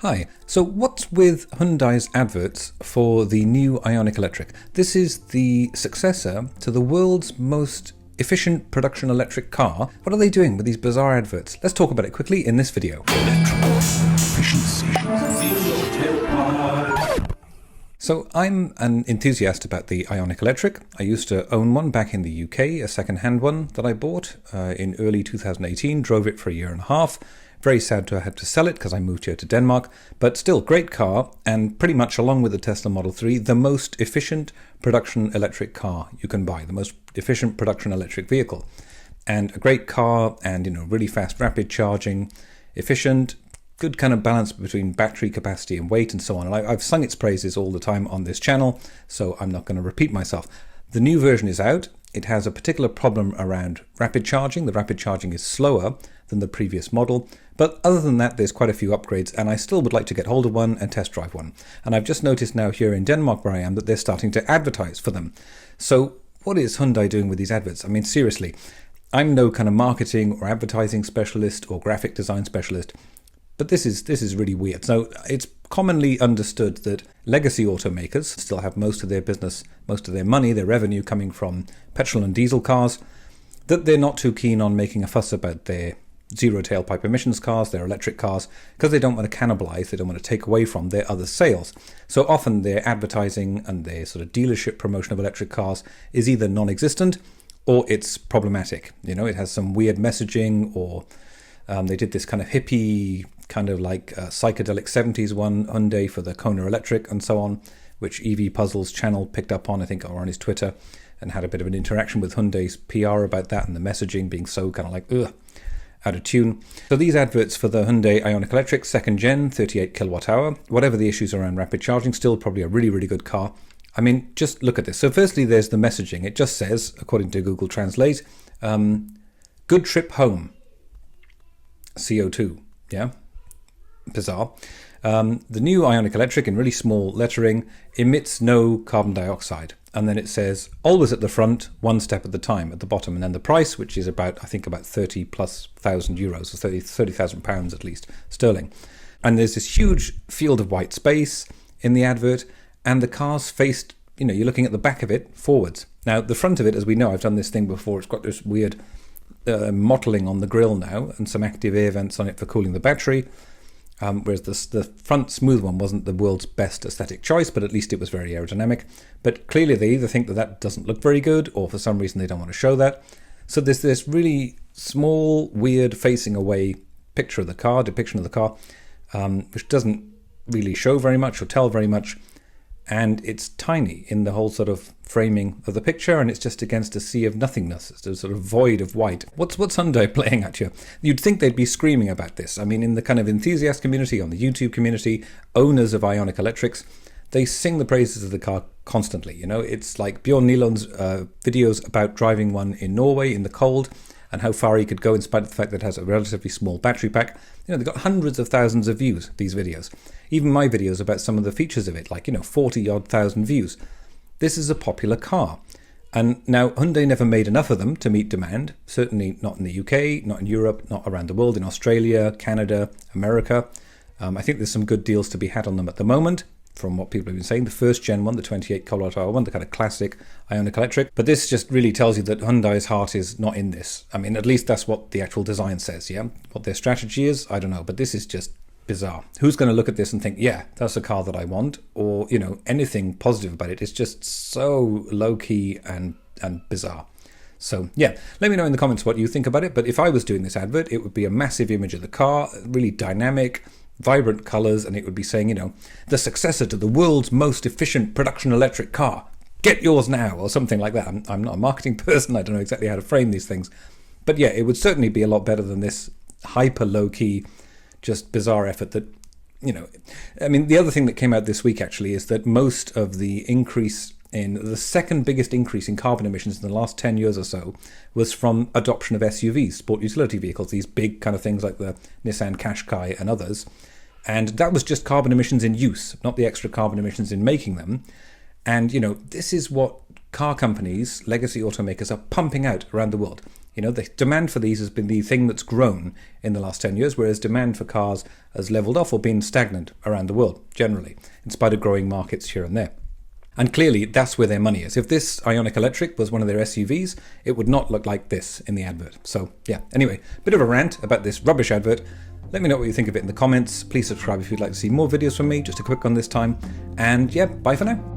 Hi, so what's with Hyundai's adverts for the new Ioniq Electric? This is the successor to the world's most efficient production electric car. What are they doing with these bizarre adverts? Let's talk about it quickly in this video. Electrical efficiency. So I'm an enthusiast about the Ioniq Electric. I used to own one back in the UK, a second-hand one that I bought in early 2018, drove it for a year and a half. Very sad to have had to sell it because I moved here to Denmark, but still great car, and pretty much along with the Tesla Model 3, the most efficient production electric car you can buy, the most efficient production electric vehicle. And a great car, and really fast rapid charging, efficient, good kind of balance between battery capacity and weight and so on. And I've sung its praises all the time on this channel, so I'm not going to repeat myself. The new version is out. It has a particular problem around rapid charging. The rapid charging is slower than the previous model. But other than that, there's quite a few upgrades, and I still would like to get hold of one and test drive one. And I've just noticed now here in Denmark where I am that they're starting to advertise for them. So what is Hyundai doing with these adverts? I mean, seriously, I'm no kind of marketing or advertising specialist or graphic design specialist, but this is really weird. So it's commonly understood that legacy automakers still have most of their business, most of their money, their revenue coming from petrol and diesel cars, that they're not too keen on making a fuss about their zero tailpipe emissions cars, their electric cars, because they don't want to cannibalize, they don't want to take away from their other sales. So often their advertising and their sort of dealership promotion of electric cars is either non-existent or it's problematic. It has some weird messaging, or they did this kind of hippie, kind of like psychedelic 70s one, Hyundai for the Kona Electric and so on, which EV Puzzle's channel picked up on, I think, or on his Twitter, and had a bit of an interaction with Hyundai's PR about that, and the messaging being so kind of like, out of tune. So these adverts for the Hyundai Ioniq Electric, second gen, 38 kilowatt hour, whatever the issues around rapid charging, still probably a really, really good car. I mean, just look at this. So firstly, there's the messaging. It just says, according to Google Translate, good trip home, CO2, yeah? Bizarre. The new Ioniq Electric, in really small lettering, emits no carbon dioxide. And then it says, always at the front, one step at the time at the bottom. And then the price, which is about 30 plus thousand euros, or 30,000 pounds at least, sterling. And there's this huge field of white space in the advert, and the car's faced, you're looking at the back of it forwards. Now, the front of it, as we know, I've done this thing before, it's got this weird mottling on the grille now, and some active air vents on it for cooling the battery. Whereas the front smooth one wasn't the world's best aesthetic choice, but at least it was very aerodynamic. But clearly they either think that doesn't look very good, or for some reason they don't want to show that. So there's this really small, weird, facing away depiction of the car, which doesn't really show very much or tell very much. And it's tiny in the whole sort of framing of the picture, and it's just against a sea of nothingness. It's a sort of void of white. What's Hyundai playing at you? You'd think they'd be screaming about this. I mean, in the kind of enthusiast community, on the YouTube community, owners of Ioniq Electrics, they sing the praises of the car constantly. It's like Bjorn Nilon's videos about driving one in Norway in the cold, and how far he could go in spite of the fact that it has a relatively small battery pack. They've got hundreds of thousands of views, these videos. Even my videos about some of the features of it, 40-odd thousand views. This is a popular car. And now, Hyundai never made enough of them to meet demand. Certainly not in the UK, not in Europe, not around the world, in Australia, Canada, America. I think there's some good deals to be had on them at the moment, from what people have been saying. The first gen one, the 28 kilowatt hour one, the kind of classic Ioniq Electric. But this just really tells you that Hyundai's heart is not in this. I mean, at least that's what the actual design says, yeah? What their strategy is, I don't know. But this is just bizarre. Who's going to look at this and think, yeah, that's a car that I want? Or, anything positive about it. It's just so low-key and bizarre. So, yeah, let me know in the comments what you think about it. But if I was doing this advert, it would be a massive image of the car, really dynamic, vibrant colors, and it would be saying, the successor to the world's most efficient production electric car. Get yours now, or something like that. I'm not a marketing person. I don't know exactly how to frame these things. But yeah, it would certainly be a lot better than this hyper low-key, just bizarre effort that, I mean, the other thing that came out this week actually is that most of the second biggest increase in carbon emissions in the last 10 years or so was from adoption of SUVs, sport utility vehicles, these big kind of things like the Nissan Qashqai and others. And that was just carbon emissions in use, not the extra carbon emissions in making them. And, this is what car companies, legacy automakers, are pumping out around the world. The demand for these has been the thing that's grown in the last 10 years, whereas demand for cars has leveled off or been stagnant around the world, generally, in spite of growing markets here and there. And clearly, that's where their money is. If this Ioniq Electric was one of their SUVs, it would not look like this in the advert. So, yeah. Anyway, bit of a rant about this rubbish advert. Let me know what you think of it in the comments. Please subscribe if you'd like to see more videos from me. Just a quick one this time. And yeah, bye for now.